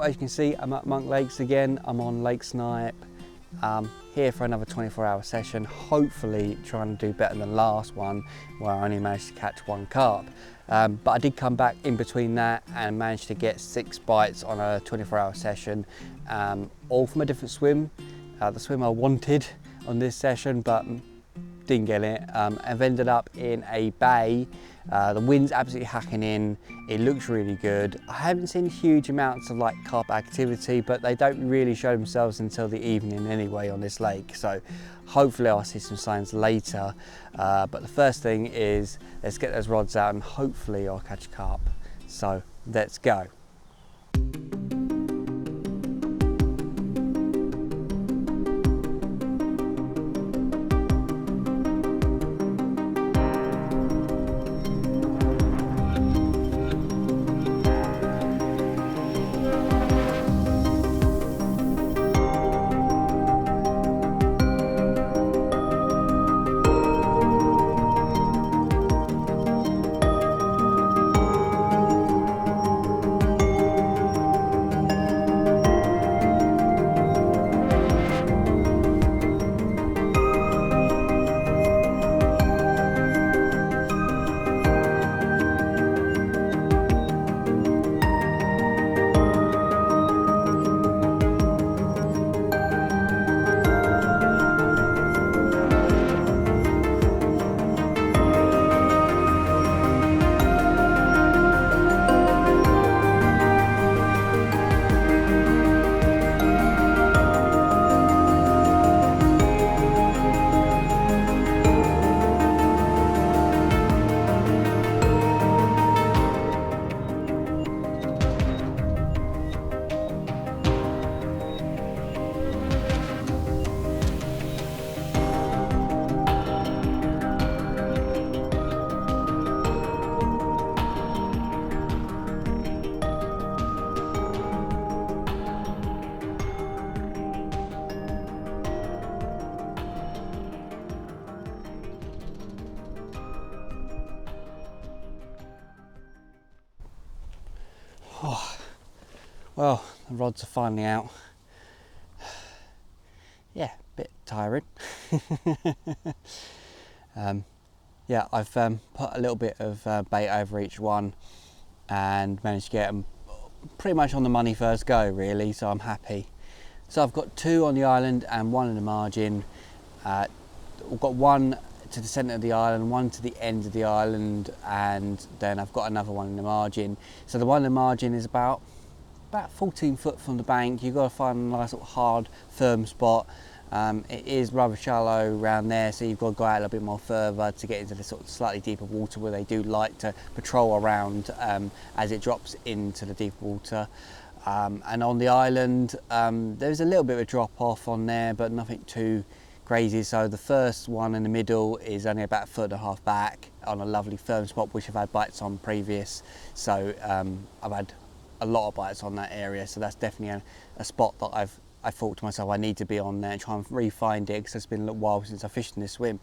As you can see, I'm at Monk Lakes again. I'm on Lake Snipe, here for another 24-hour session, hopefully trying to do better than the last one where I only managed to catch 1 carp. But I did come back in between that and managed to get 6 bites on a 24-hour session, all from a different swim. The swim I wanted on this session, but didn't get it. I've ended up in a bay. The wind's absolutely hacking in. It looks really good. I haven't seen huge amounts of like carp activity, but they don't really show themselves until the evening anyway on this lake. So hopefully I'll see some signs later. But the first thing is let's get those rods out and hopefully I'll catch carp. So let's go. Oh, well, the rods are finally out. Yeah, a bit tiring. Yeah, I've put a little bit of bait over each one and managed to get them pretty much on the money first go, really, so I'm happy. So I've got 2 on the island and 1 in the margin. We've got 1 to the centre of the island, 1 to the end of the island, and then I've got another 1 in the margin. So the 1 in the margin is about 14 foot from the bank. You've got to find a nice little hard, firm spot. It is rather shallow around there, so you've got to go out a little bit more further to get into the sort of slightly deeper water where they do like to patrol around as it drops into the deep water. And on the island, there's a little bit of a drop off on there, but nothing too crazy. So the first one in the middle is only about 1.5 foot back on a lovely firm spot which I've had bites on previous. So I've had a lot of bites on that area, so that's definitely a spot that I thought to myself I need to be on there and try and re-find it, because it's been a little while since I fished in this swim,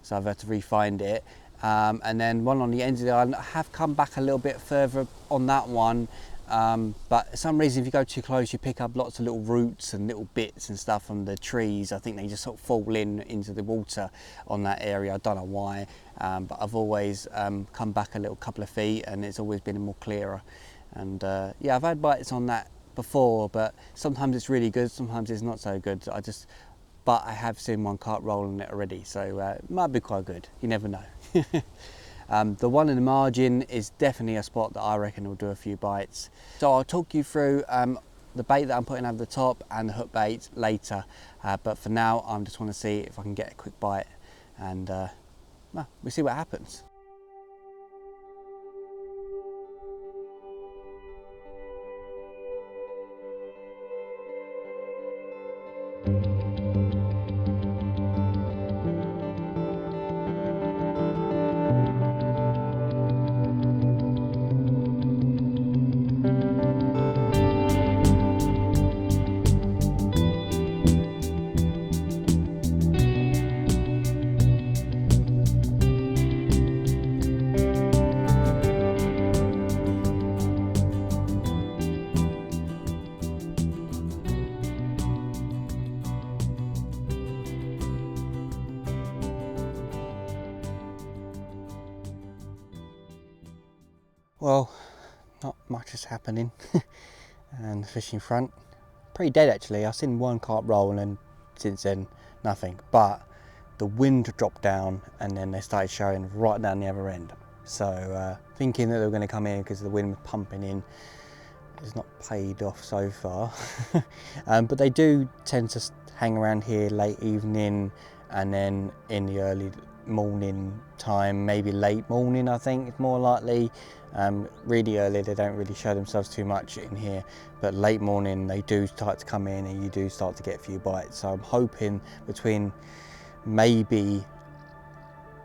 so I've had to re-find it. And then 1 on the end of the island. I have come back a little bit further on that one, but for some reason if you go too close you pick up lots of little roots and little bits and stuff from the trees. I think they just sort of fall into the water on that area. I don't know why, but I've always come back a couple of feet and it's always been more clearer. And yeah, I've had bites on that before, but sometimes it's really good, sometimes it's not so good. But I have seen 1 carp rolling it already, so it might be quite good, you never know. The 1 in the margin is definitely a spot that I reckon will do a few bites. So I'll talk you through the bait that I'm putting over the top and the hook bait later, but for now I just want to see if I can get a quick bite, and well, we'll see what happens. Well, not much is happening. And the fishing front, pretty dead actually. I've seen one carp roll and then since then nothing. But the wind dropped down and then they started showing right down the other end. So thinking that they were going to come in because the wind was pumping in, it's not paid off so far. But they do tend to hang around here late evening and then in the early morning time, maybe late morning I think it's more likely. Really early they don't really show themselves too much in here, but late morning they do start to come in and you do start to get a few bites. So I'm hoping between maybe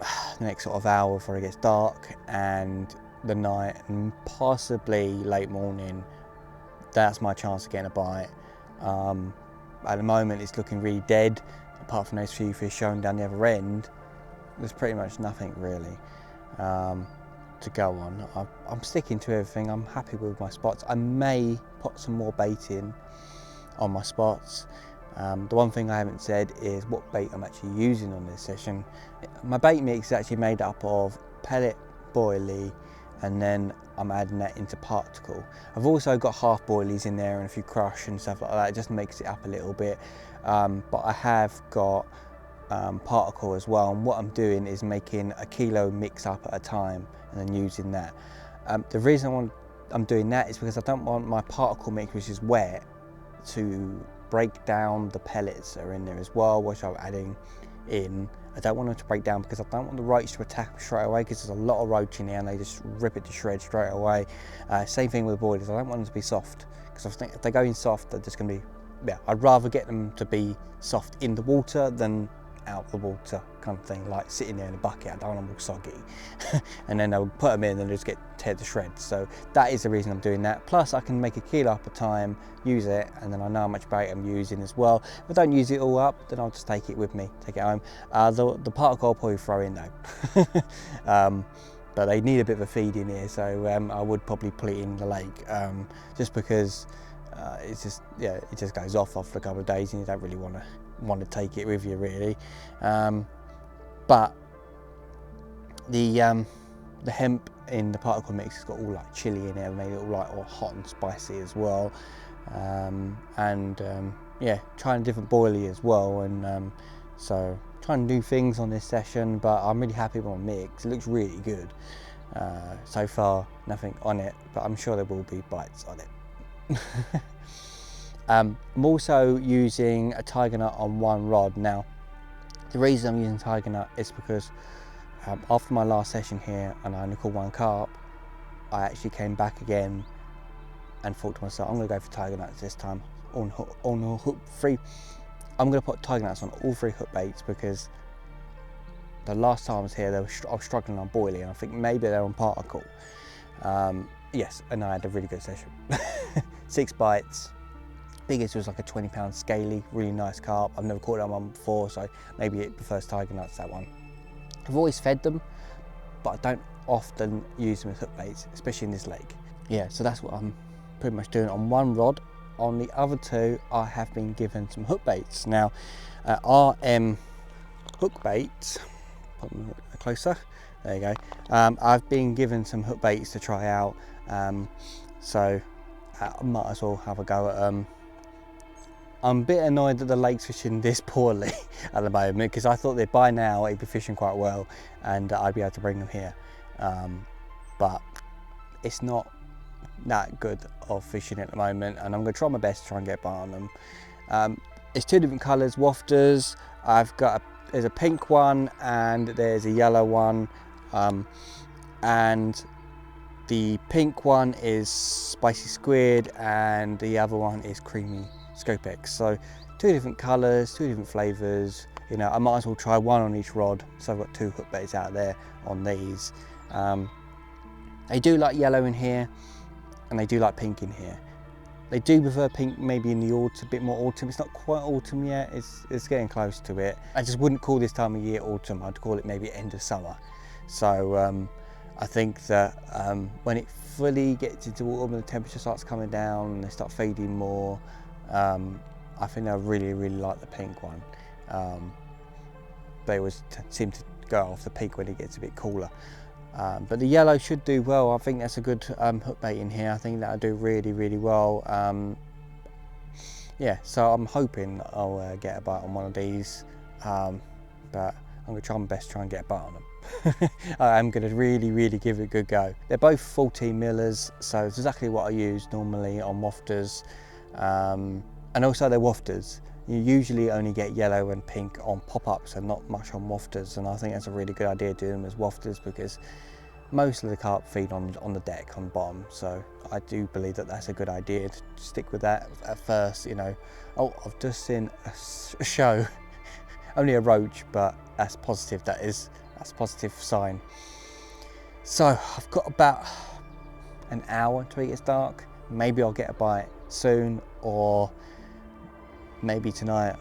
the next sort of hour before it gets dark and the night and possibly late morning, that's my chance of getting a bite. At the moment it's looking really dead, apart from those few fish showing down the other end. There's pretty much nothing really to go on. I'm sticking to everything. I'm happy with my spots. I may put some more bait in on my spots. The one thing I haven't said is what bait I'm actually using on this session. My bait mix is actually made up of pellet, boilie, and then I'm adding that into particle. I've also got half boilies in there and a few crush and stuff like that. It just makes it up a little bit. But I have got particle as well, and what I'm doing is making a kilo mix up at a time and then using that. The reason I'm doing that is because I don't want my particle mix, which is wet, to break down the pellets that are in there as well, which I'm adding in. I don't want them to break down because I don't want the roach to attack straight away, because there's a lot of roach in there and they just rip it to shreds straight away. Same thing with the boilies. I don't want them to be soft, because I think if they go in soft, they're just going to be, yeah, I'd rather get them to be soft in the water than out the water kind of thing, like sitting there in a bucket. I don't want them all soggy. And then they'll put them in and they just get teared to shreds. So that is the reason I'm doing that. Plus I can make a kilo up a time, use it, and then I know how much bait I'm using as well. If I don't use it all up, then I'll just take it with me, take it home. The particle I'll probably throw in though. But they need a bit of a feed in here, so I would probably put it in the lake, just because it's just, yeah, it just goes off after a couple of days and you don't really want to take it with you really. But the hemp in the particle mix has got all like chili in it, made it all like all hot and spicy as well. Yeah, trying a different boilie as well, and so trying new things on this session, but I'm really happy with my mix. It looks really good. So far nothing on it, but I'm sure there will be bites on it. I'm also using a tiger nut on one rod. Now the reason I'm using tiger nut is because after my last session here and I only caught one carp, I actually came back again and thought to myself, I'm going to go for tiger nuts this time on hook free. I'm going to put tiger nuts on all three hook baits, because the last time I was here I was struggling on boilie and I think maybe they're on particle. Yes, and I had a really good session. 6 bites. Biggest was like a 20-pound scaly, really nice carp. I've never caught that one before, so maybe it prefers tiger nuts, that one. I've always fed them, but I don't often use them as hook baits, especially in this lake. Yeah, so that's what I'm pretty much doing on one rod. On the other two, I have been given some hook baits. Now, RM hook baits, put them closer, there you go. I've been given some hook baits to try out, so I might as well have a go at them. I'm a bit annoyed that the lake's fishing this poorly at the moment, because I thought that by now it'd be fishing quite well and I'd be able to bring them here. But it's not that good of fishing at the moment, and I'm going to try my best to try and get by on them. It's 2 different colours, wafters. There's a pink one and there's a yellow one. And the pink one is spicy squid and the other one is creamy Scopex. So 2 different colours, 2 different flavours. You know, I might as well try one on each rod. So I've got 2 hook baits out there on these. They do like yellow in here and they do like pink in here. They do prefer pink maybe in the autumn, a bit more autumn. It's not quite autumn yet, it's getting close to it. I just wouldn't call this time of year autumn, I'd call it maybe end of summer. So I think that when it fully gets into autumn and the temperature starts coming down and they start fading more, I think I really like the pink one. They always seem to go off the pink when it gets a bit cooler. But the yellow should do well. I think that's a good hook bait in here. I think that'll do really well. Yeah, so I'm hoping I'll get a bite on one of these, but I'm going to try my best to try and get a bite on them. I am going to really give it a good go. They're both 14 millers, so it's exactly what I use normally on wafters, and also they're wafters. You usually only get yellow and pink on pop-ups and not much on wafters, and I think that's a really good idea doing them as wafters because most of the carp feed on the deck, on the bottom, so I do believe that that's a good idea to stick with that at first, you know. Oh, I've just seen a show, only a roach, but that's positive, that's a positive sign. So I've got about an hour until it gets dark. Maybe I'll get a bite soon or maybe tonight.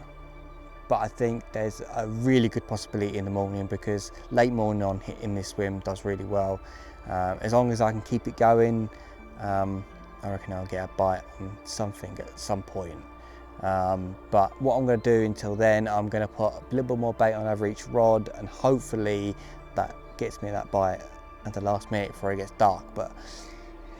But I think there's a really good possibility in the morning because late morning on hitting this swim does really well. As long as I can keep it going, I reckon I'll get a bite on something at some point. But what I'm going to do until then, I'm going to put a little bit more bait on over each rod, and hopefully that gets me that bite at the last minute before it gets dark. But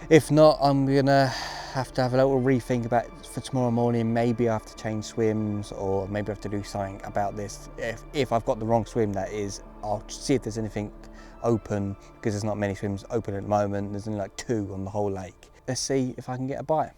if not, I'm going to have a little rethink about it for tomorrow morning. Maybe I have to change swims, or maybe I have to do something about this. If I've got the wrong swim, that is, I'll see if there's anything open, because there's not many swims open at the moment. There's only like 2 on the whole lake. Let's see if I can get a bite.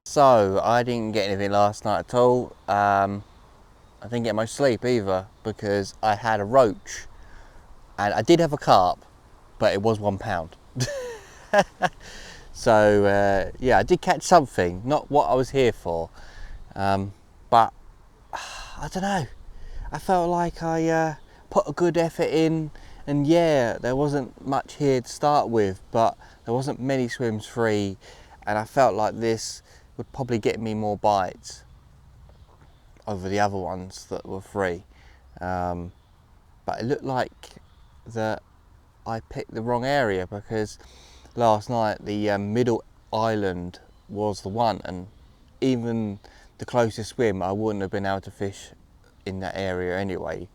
So I didn't get anything last night at all. I didn't get much sleep either because I had a roach, and I did have a carp, but it was £1. So yeah, I did catch something, not what I was here for, but I don't know. I felt like I put a good effort in, and yeah, there wasn't much here to start with, but there wasn't many swims free, and I felt like this would probably get me more bites over the other ones that were free. But it looked like that I picked the wrong area, because last night the middle island was the one, and even the closest swim I wouldn't have been able to fish in that area anyway.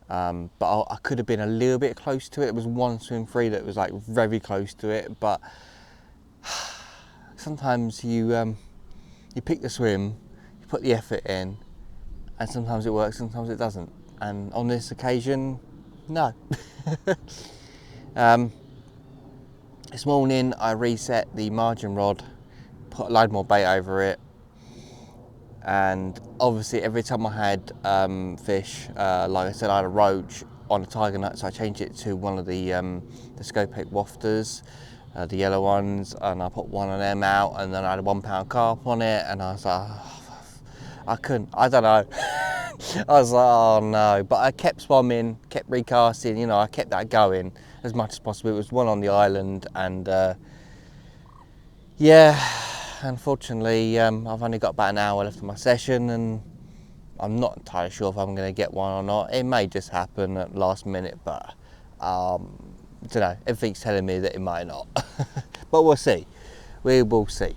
But I could have been a little bit close to it. There was one swim free that was like very close to it, but sometimes you pick the swim, you put the effort in, and sometimes it works, sometimes it doesn't. And on this occasion, no. This morning I reset the margin rod, put a load more bait over it, and obviously every time I had fish, like I said, I had a roach on a tiger nut, so I changed it to one of the scope 8 wafters, the yellow ones, and I put one of them out, and then I had a £1 carp on it, and I was like, oh, I couldn't, I don't know. I was like, oh no, but I kept swimming, kept recasting, you know, I kept that going as much as possible. It was one on the island, and yeah, unfortunately, I've only got about an hour left of my session, and I'm not entirely sure if I'm going to get one or not. It may just happen at the last minute, but I don't know, everything's telling me that it might not. But we'll see, we will see.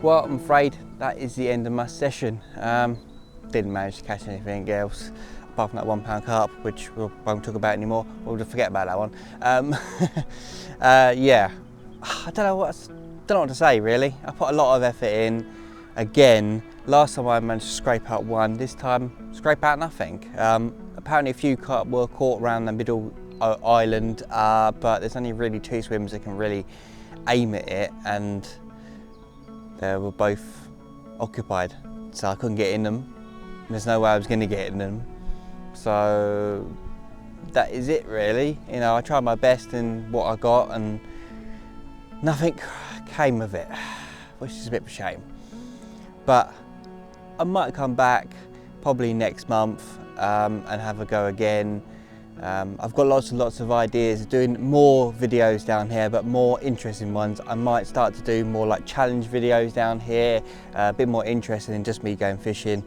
Well, I'm afraid that is the end of my session. Didn't manage to catch anything else apart from that £1 carp, which we won't talk about anymore. We'll just forget about that one. Yeah, I don't know what to say really. I put a lot of effort in. Again, last time I managed to scrape out one. This time, scrape out nothing. Apparently, a few carp were caught around the middle island, but there's only really 2 swims that can really aim at it, and they were both occupied, so I couldn't get in them. There's no way I was going to get in them, so that is it really. You know, I tried my best in what I got and nothing came of it, which is a bit of a shame. But I might come back probably next month and have a go again. I've got lots and lots of ideas of doing more videos down here, but more interesting ones. I might start to do more like challenge videos down here, a bit more interesting than just me going fishing.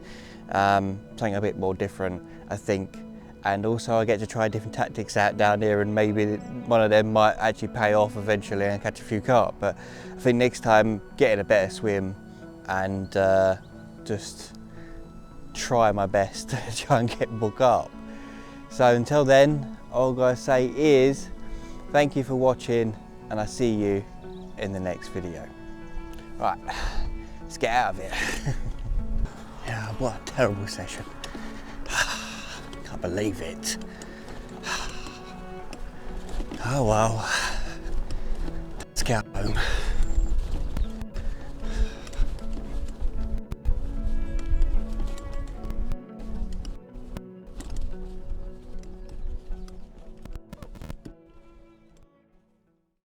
Something a bit more different, I think. And also I get to try different tactics out down here, and maybe one of them might actually pay off eventually and catch a few carp. But I think next time, getting a better swim and just try my best to try and get more carp. So until then, all I'm going to say is thank you for watching, and I'll see you in the next video. Right, let's get out of here. Yeah, what a terrible session. Can't believe it. Oh well, let's get home.